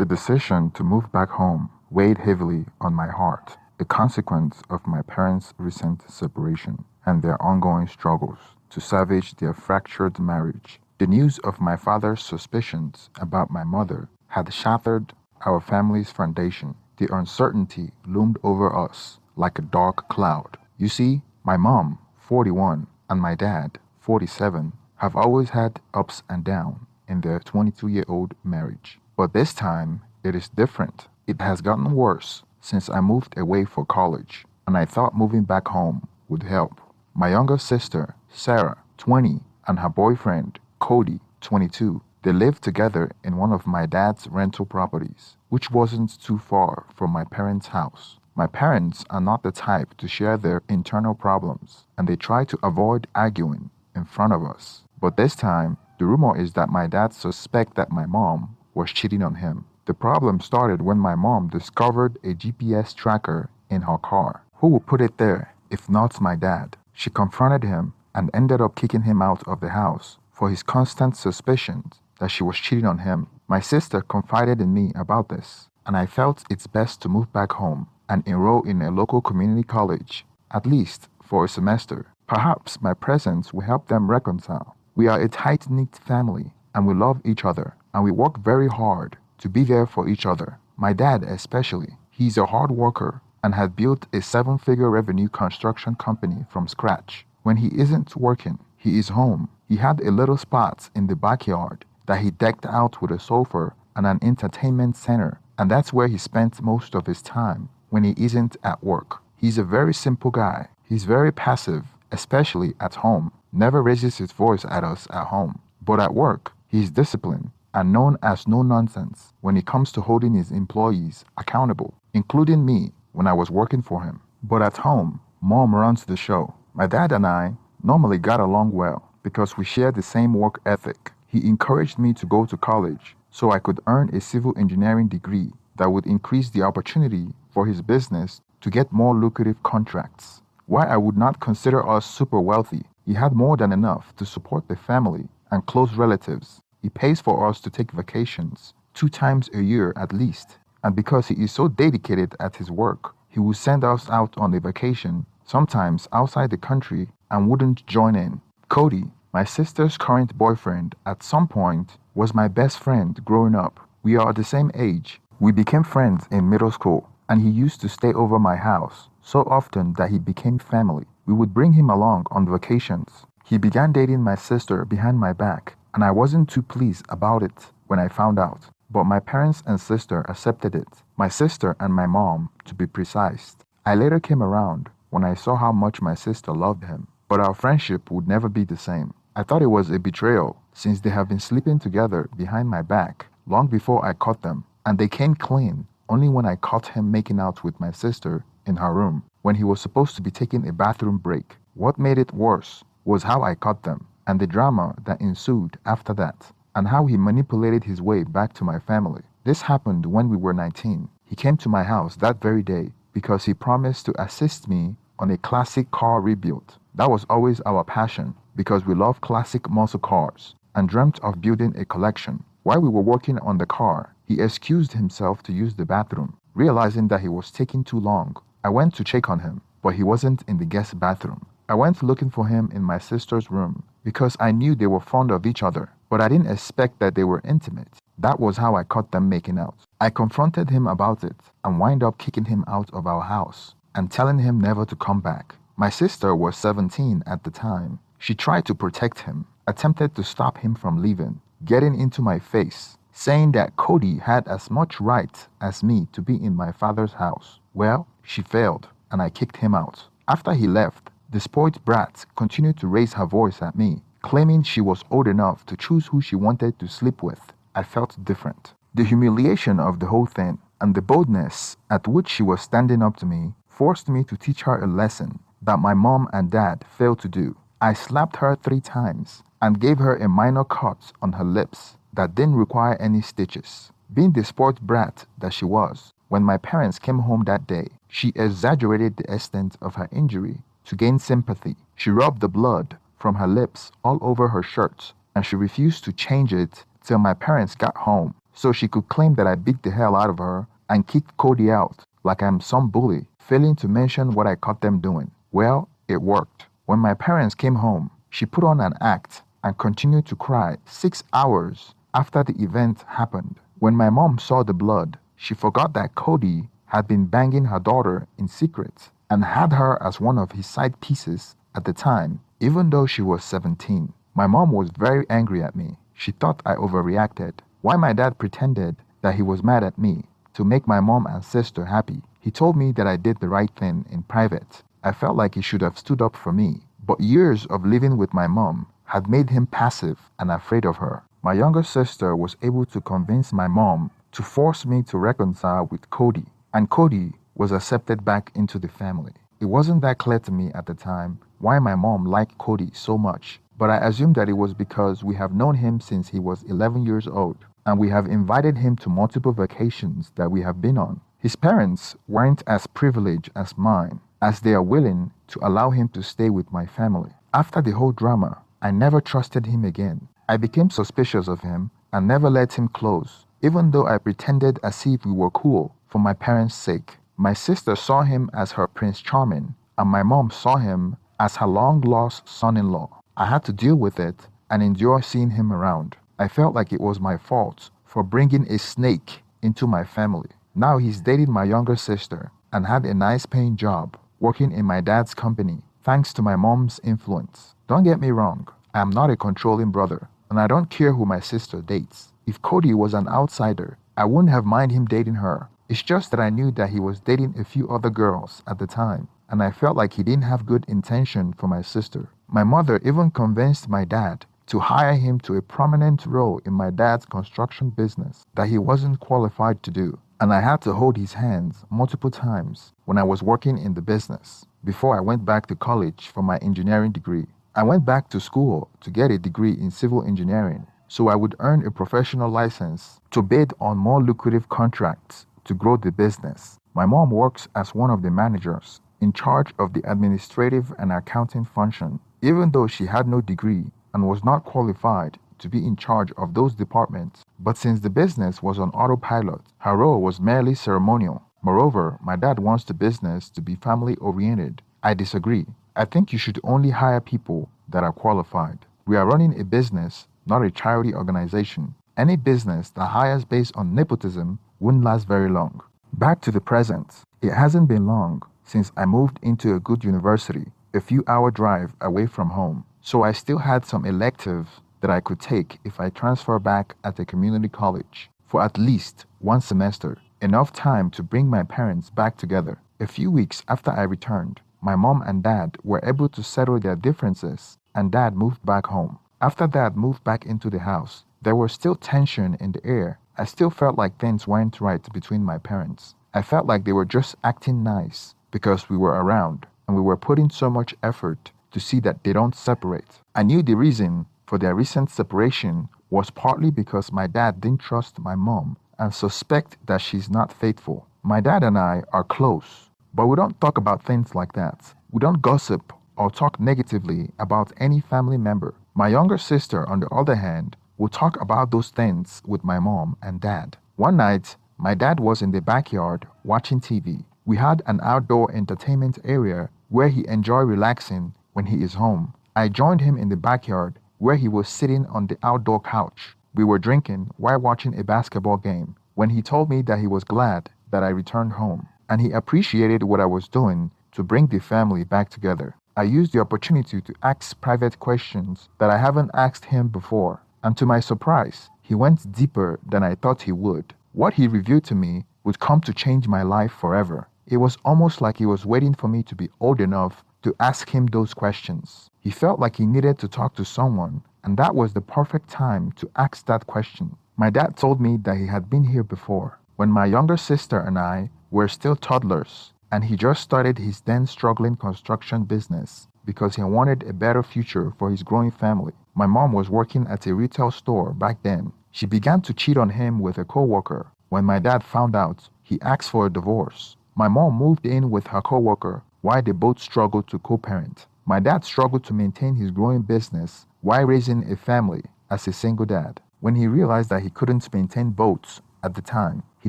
The decision to move back home weighed heavily on my heart, a consequence of my parents' recent separation and their ongoing struggles to salvage their fractured marriage. The news of my father's suspicions about my mother had shattered our family's foundation. The uncertainty loomed over us like a dark cloud. You see, my mom, 41, and my dad, 47, have always had ups and downs in their 22-year-old marriage. But this time, it is different. It has gotten worse since I moved away for college, and I thought moving back home would help. My younger sister, Sarah, 20, and her boyfriend, Cody, 22, they lived together in one of my dad's rental properties, which wasn't too far from my parents' house. My parents are not the type to share their internal problems, and they try to avoid arguing in front of us. But this time, the rumor is that my dad suspects that my mom was cheating on him. The problem started when my mom discovered a GPS tracker in her car. Who would put it there if not my dad? She confronted him and ended up kicking him out of the house for his constant suspicions that she was cheating on him. My sister confided in me about this, and I felt it's best to move back home and enroll in a local community college, at least for a semester. Perhaps my presence will help them reconcile. We are a tight-knit family, and we love each other, and we work very hard to be there for each other. My dad especially. He's a hard worker and has built a 7-figure revenue construction company from scratch. When he isn't working, he is home. He had a little spot in the backyard that he decked out with a sofa and an entertainment center, and that's where he spent most of his time when he isn't at work. He's a very simple guy. He's very passive, especially at home. Never raises his voice at us at home. But at work, he's disciplined and known as no nonsense when it comes to holding his employees accountable, including me when I was working for him. But at home, mom runs the show. My dad and I normally got along well because we shared the same work ethic. He encouraged me to go to college so I could earn a civil engineering degree that would increase the opportunity for his business to get more lucrative contracts. While I would not consider us super wealthy, he had more than enough to support the family and close relatives. He pays for us to take vacations 2 times a year at least. And because he is so dedicated at his work, he will send us out on a vacation, sometimes outside the country, and wouldn't join in. Cody, my sister's current boyfriend, at some point was my best friend growing up. We are the same age. We became friends in middle school, and he used to stay over my house so often that he became family. We would bring him along on vacations. He began dating my sister behind my back, and I wasn't too pleased about it when I found out. But my parents and sister accepted it. My sister and my mom, to be precise. I later came around when I saw how much my sister loved him, but our friendship would never be the same. I thought it was a betrayal since they have been sleeping together behind my back long before I caught them, and they came clean only when I caught him making out with my sister in her room when he was supposed to be taking a bathroom break. What made it worse was how I caught them and the drama that ensued after that, and how he manipulated his way back to my family. This happened when we were 19. He came to my house that very day because he promised to assist me on a classic car rebuild. That was always our passion because we love classic muscle cars and dreamt of building a collection. While we were working on the car, he excused himself to use the bathroom. Realizing that he was taking too long, I went to check on him, but he wasn't in the guest bathroom. I went looking for him in my sister's room because I knew they were fond of each other, but I didn't expect that they were intimate. That was how I caught them making out. I confronted him about it and wound up kicking him out of our house and telling him never to come back. My sister was 17 at the time. She tried to protect him, attempted to stop him from leaving, getting into my face, saying that Cody had as much right as me to be in my father's house. Well, she failed, and I kicked him out. After he left, the spoiled brat continued to raise her voice at me, claiming she was old enough to choose who she wanted to sleep with. I felt different. The humiliation of the whole thing and the boldness at which she was standing up to me forced me to teach her a lesson that my mom and dad failed to do. I slapped her 3 times and gave her a minor cut on her lips that didn't require any stitches. Being the spoiled brat that she was, when my parents came home that day, she exaggerated the extent of her injury to gain sympathy. She rubbed the blood from her lips all over her shirt, and she refused to change it till my parents got home. so she could claim that I beat the hell out of her and kicked Cody out like I'm some bully, failing to mention what I caught them doing. Well, it worked. When my parents came home, she put on an act and continued to cry 6 hours after the event happened. When my mom saw the blood, she forgot that Cody had been banging her daughter in secret and had her as one of his side pieces at the time, even though she was 17. My mom was very angry at me. She thought I overreacted. Why my dad pretended that he was mad at me to make my mom and sister happy. He told me that I did the right thing in private. I felt like he should have stood up for me. But years of living with my mom had made him passive and afraid of her. My younger sister was able to convince my mom to force me to reconcile with Cody, and Cody was accepted back into the family. It wasn't that clear to me at the time why my mom liked Cody so much, but I assumed that it was because we have known him since he was 11 years old, and we have invited him to multiple vacations that we have been on. His parents weren't as privileged as mine, as they are willing to allow him to stay with my family. After the whole drama, I never trusted him again. I became suspicious of him and never let him close, even though I pretended as if we were cool for my parents' sake. My sister saw him as her Prince Charming, and my mom saw him as her long-lost son-in-law. I had to deal with it and endure seeing him around. I felt like it was my fault for bringing a snake into my family. Now he's dating my younger sister and had a nice paying job working in my dad's company thanks to my mom's influence. Don't get me wrong, I am not a controlling brother, and I don't care who my sister dates. If Cody was an outsider, I wouldn't have minded him dating her. It's just that I knew that he was dating a few other girls at the time, and I felt like he didn't have good intention for my sister. My mother even convinced my dad to hire him to a prominent role in my dad's construction business that he wasn't qualified to do, and I had to hold his hands multiple times when I was working in the business before I went back to college for my engineering degree. I went back to school to get a degree in civil engineering so I would earn a professional license to bid on more lucrative contracts to grow the business. My mom works as one of the managers in charge of the administrative and accounting function, even though she had no degree and was not qualified to be in charge of those departments. But since the business was on autopilot, her role was merely ceremonial. Moreover, my dad wants the business to be family-oriented. I disagree. I think you should only hire people that are qualified. We are running a business, not a charity organization. Any business that hires based on nepotism wouldn't last very long. Back to the present. It hasn't been long since I moved into a good university, a few-hour drive away from home, so I still had some electives that I could take if I transfer back at a community college for at least one semester, enough time to bring my parents back together. A few weeks after I returned, my mom and dad were able to settle their differences, and dad moved back home. After dad moved back into the house, there was still tension in the air. I still felt like things weren't right between my parents. I felt like they were just acting nice because we were around, and we were putting so much effort to see that they don't separate. I knew the reason for their recent separation was partly because my dad didn't trust my mom and suspect that she's not faithful. My dad and I are close, but we don't talk about things like that. We don't gossip or talk negatively about any family member. My younger sister, on the other hand, will talk about those things with my mom and dad. One night, my dad was in the backyard watching TV. We had an outdoor entertainment area where he enjoyed relaxing when he is home. I joined him in the backyard where he was sitting on the outdoor couch. We were drinking while watching a basketball game when he told me that he was glad that I returned home, and he appreciated what I was doing to bring the family back together. I used the opportunity to ask private questions that I haven't asked him before, and to my surprise, he went deeper than I thought he would. What he revealed to me would come to change my life forever. It was almost like he was waiting for me to be old enough to ask him those questions. He felt like he needed to talk to someone, and that was the perfect time to ask that question. My dad told me that he had been here before, when my younger sister and I were still toddlers, and he just started his then struggling construction business because he wanted a better future for his growing family. My mom was working at a retail store back then. She began to cheat on him with a coworker. When my dad found out, he asked for a divorce. My mom moved in with her coworker while they both struggled to co-parent. My dad struggled to maintain his growing business while raising a family as a single dad. When he realized that he couldn't maintain both at the time, he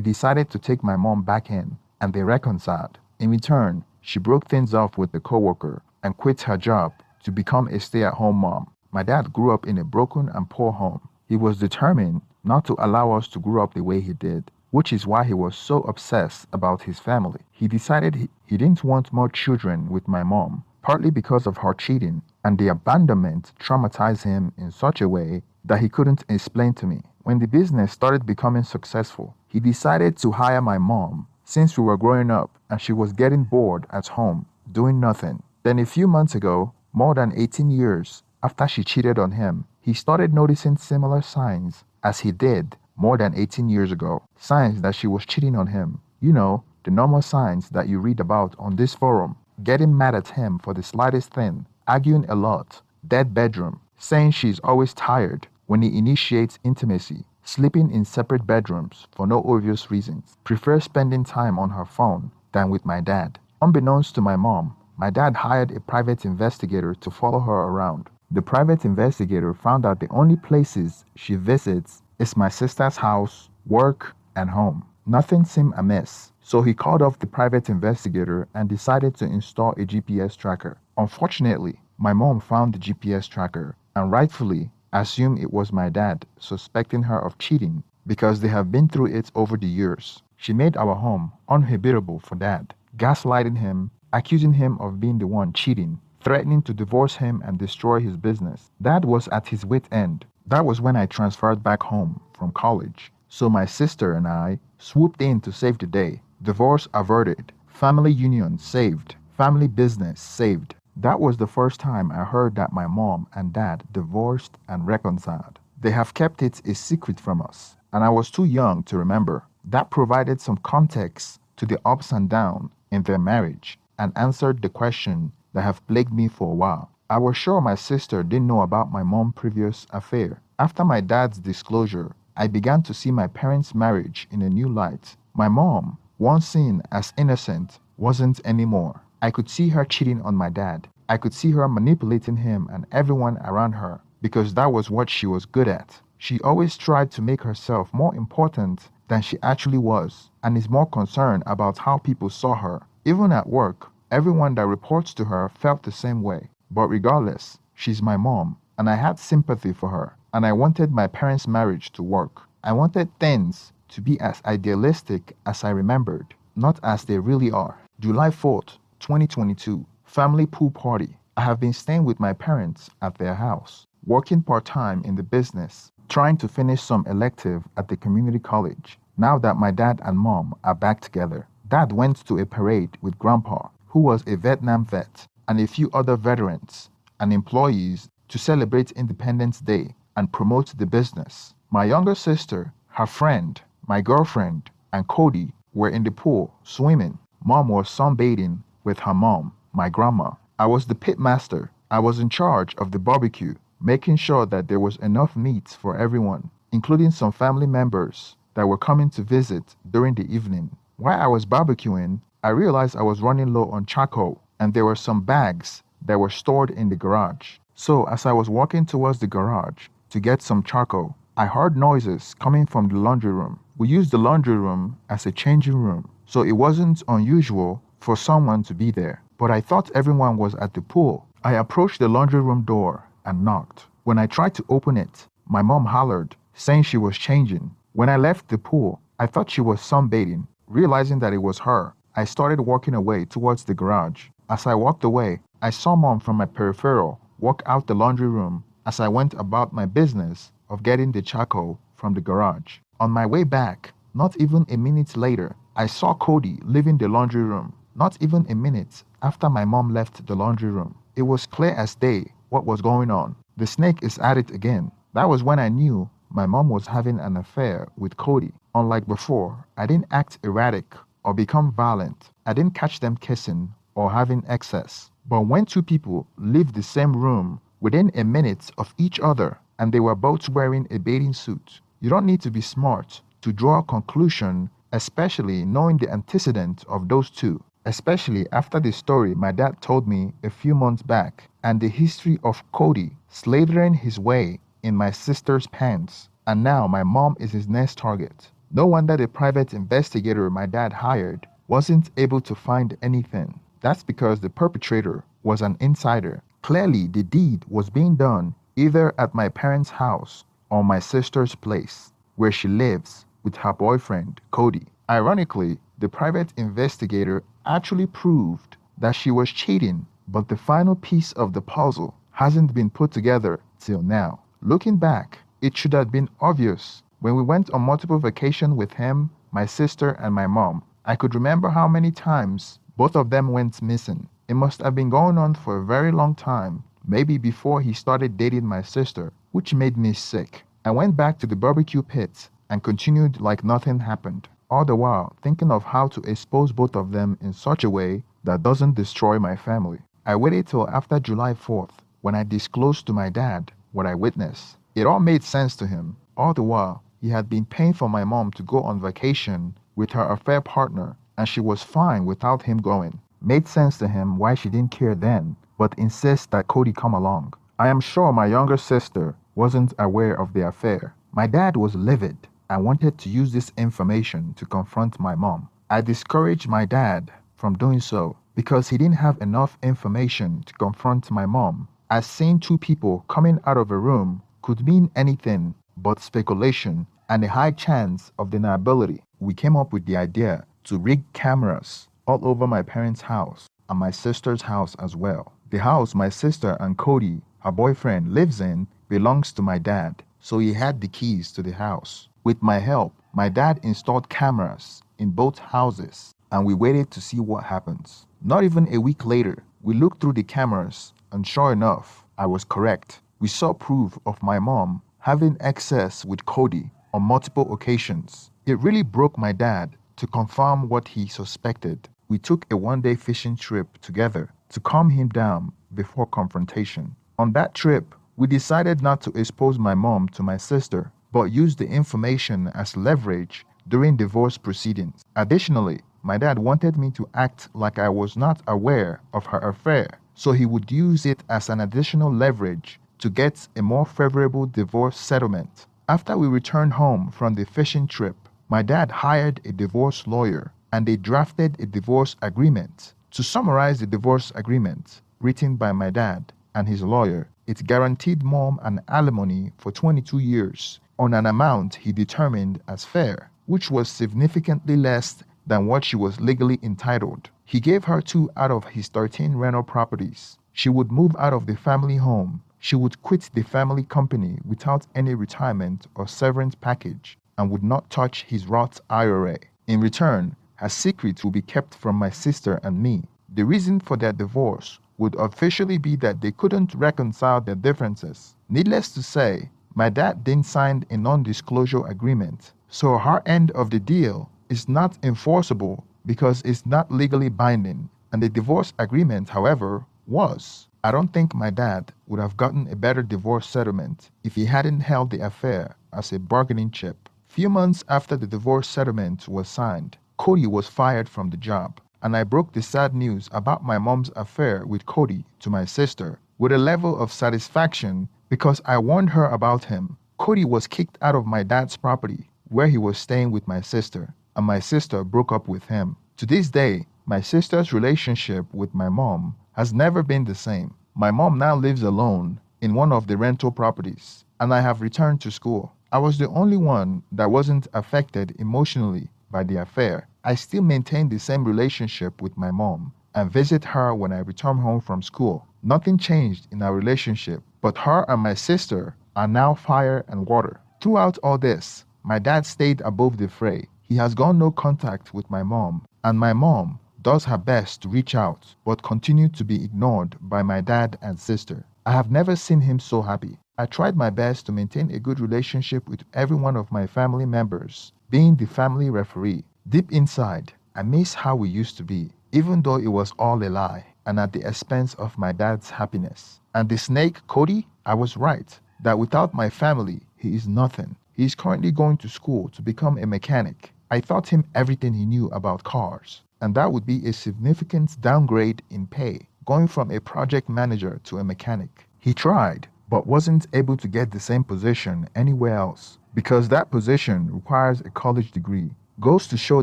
decided to take my mom back in, and they reconciled. In return, she broke things off with a coworker and quit her job to become a stay-at-home mom. My dad grew up in a broken and poor home. He was determined not to allow us to grow up the way he did, which is why he was so obsessed about his family. He decided he didn't want more children with my mom, partly because of her cheating, and the abandonment traumatized him in such a way that he couldn't explain to me. When the business started becoming successful, he decided to hire my mom since we were growing up and she was getting bored at home, doing nothing. Then a few months ago, more than 18 years after she cheated on him, he started noticing similar signs as he did more than 18 years ago. Signs that she was cheating on him. You know, the normal signs that you read about on this forum. Getting mad at him for the slightest thing, arguing a lot, dead bedroom, saying she's always tired when he initiates intimacy, sleeping in separate bedrooms for no obvious reasons, prefers spending time on her phone than with my dad. Unbeknownst to my mom, my dad hired a private investigator to follow her around. The private investigator found out the only places she visits is my sister's house, work, and home. Nothing seemed amiss, so he called off the private investigator and decided to install a GPS tracker. Unfortunately, my mom found the GPS tracker and rightfully assumed it was my dad, suspecting her of cheating because they have been through it over the years. She made our home uninhabitable for Dad, gaslighting him, accusing him of being the one cheating, threatening to divorce him and destroy his business. Dad was at his wit's end. That was when I transferred back home from college. So my sister and I swooped in to save the day. Divorce averted. Family union saved. Family business saved. That was the first time I heard that my mom and dad divorced and reconciled. They have kept it a secret from us, and I was too young to remember. That provided some context to the ups and downs in their marriage and answered the question that have plagued me for a while. I was sure my sister didn't know about my mom's previous affair. After my dad's disclosure, I began to see my parents' marriage in a new light. My mom, once seen as innocent, wasn't anymore. I could see her cheating on my dad. I could see her manipulating him and everyone around her because that was what she was good at. She always tried to make herself more important than she actually was and is more concerned about how people saw her. Even at work, everyone that reports to her felt the same way. But regardless, she's my mom and I had sympathy for her and I wanted my parents' marriage to work. I wanted things to be as idealistic as I remembered, not as they really are. July 4th, 2022, family pool party. I have been staying with my parents at their house, working part-time in the business, trying to finish some elective at the community college. Now that my dad and mom are back together, Dad went to a parade with Grandpa, who was a Vietnam vet, and a few other veterans and employees to celebrate Independence Day and promote the business. My younger sister, her friend, my girlfriend, and Cody were in the pool swimming. Mom was sunbathing with her mom, my grandma. I was the pit master. I was in charge of the barbecue, making sure that there was enough meat for everyone, including some family members that were coming to visit during the evening. While I was barbecuing, I realized I was running low on charcoal, and there were some bags that were stored in the garage. So as I was walking towards the garage to get some charcoal, I heard noises coming from the laundry room. We used the laundry room as a changing room, so it wasn't unusual for someone to be there. But I thought everyone was at the pool. I approached the laundry room door and knocked. When I tried to open it, my mom hollered, saying she was changing. When I left the pool, I thought she was sunbathing. Realizing that it was her, I started walking away towards the garage. As I walked away, I saw Mom from my peripheral walk out the laundry room as I went about my business of getting the charcoal from the garage. On my way back, not even a minute later, I saw Cody leaving the laundry room. Not even a minute after my mom left the laundry room. It was clear as day what was going on. The snake is at it again. That was when I knew my mom was having an affair with Cody. Unlike before, I didn't act erratic or become violent. I didn't catch them kissing or having excess. But when two people leave the same room within a minute of each other and they were both wearing a bathing suit, you don't need to be smart to draw a conclusion, especially knowing the antecedent of those two. Especially after the story my dad told me a few months back and the history of Cody slithering his way in my sister's pants. and now my mom is his next target. No wonder the private investigator my dad hired wasn't able to find anything. That's because the perpetrator was an insider. Clearly, the deed was being done either at my parents' house or my sister's place, where she lives with her boyfriend, Cody. Ironically, the private investigator actually proved that she was cheating, but the final piece of the puzzle hasn't been put together till now. Looking back, it should have been obvious. When we went on multiple vacations with him, my sister, and my mom, I could remember how many times both of them went missing. It must have been going on for a very long time, maybe before he started dating my sister, which made me sick. I went back to the barbecue pit and continued like nothing happened, all the while thinking of how to expose both of them in such a way that doesn't destroy my family. I waited till after July 4th when I disclosed to my dad what I witnessed. It all made sense to him. All the while, he had been paying for my mom to go on vacation with her affair partner, and she was fine without him going. Made sense to him why she didn't care then, but insists that Cody come along. I am sure my younger sister wasn't aware of the affair. My dad was livid and wanted to use this information to confront my mom. I discouraged my dad from doing so because he didn't have enough information to confront my mom, as seeing two people coming out of a room could mean anything but speculation and a high chance of deniability. We came up with the idea to rig cameras all over my parents' house and my sister's house as well. The house my sister and Cody, her boyfriend, lives in belongs to my dad, so he had the keys to the house. With my help, my dad installed cameras in both houses, and we waited to see what happens. Not even a week later, we looked through the cameras, and sure enough, I was correct. We saw proof of my mom having excess with Cody on multiple occasions. It really broke my dad to confirm what he suspected. We took a one-day fishing trip together to calm him down before confrontation. On that trip, we decided not to expose my mom to my sister, but use the information as leverage during divorce proceedings. Additionally, my dad wanted me to act like I was not aware of her affair, so he would use it as an additional leverage to get a more favorable divorce settlement. After we returned home from the fishing trip, my dad hired a divorce lawyer and they drafted a divorce agreement. To summarize the divorce agreement written by my dad and his lawyer, it guaranteed mom an alimony for 22 years on an amount he determined as fair, which was significantly less than what she was legally entitled. He gave her 2 out of his 13 rental properties. She would move out of the family home. She would quit the family company without any retirement or severance package and would not touch his Roth IRA. In return, her secrets would be kept from my sister and me. The reason for their divorce would officially be that they couldn't reconcile their differences. Needless to say, my dad didn't sign a non-disclosure agreement, so her end of the deal is not enforceable because it's not legally binding, and the divorce agreement, however, was. I don't think my dad would have gotten a better divorce settlement if he hadn't held the affair as a bargaining chip. Few months after the divorce settlement was signed, Cody was fired from the job, and I broke the sad news about my mom's affair with Cody to my sister with a level of satisfaction because I warned her about him. Cody was kicked out of my dad's property where he was staying with my sister, and my sister broke up with him. To this day, my sister's relationship with my mom has never been the same. My mom now lives alone in one of the rental properties, and I have returned to school. I was the only one that wasn't affected emotionally by the affair. I still maintain the same relationship with my mom and visit her when I return home from school. Nothing changed in our relationship, but her and my sister are now fire and water. Throughout all this, my dad stayed above the fray. He has gone no contact with my mom, and my mom does her best to reach out, but continued to be ignored by my dad and sister. I have never seen him so happy. I tried my best to maintain a good relationship with every one of my family members, being the family referee. Deep inside, I miss how we used to be, even though it was all a lie and at the expense of my dad's happiness. And the snake, Cody, I was right, that without my family, he is nothing. He is currently going to school to become a mechanic. I taught him everything he knew about cars, and that would be a significant downgrade in pay, going from a project manager to a mechanic. He tried, but wasn't able to get the same position anywhere else because that position requires a college degree, goes to show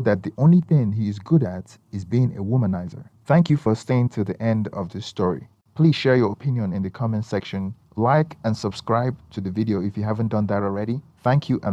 that the only thing he is good at is being a womanizer. Thank you for staying to the end of this story. Please share your opinion in the comment section, like and subscribe to the video if you haven't done that already. Thank you and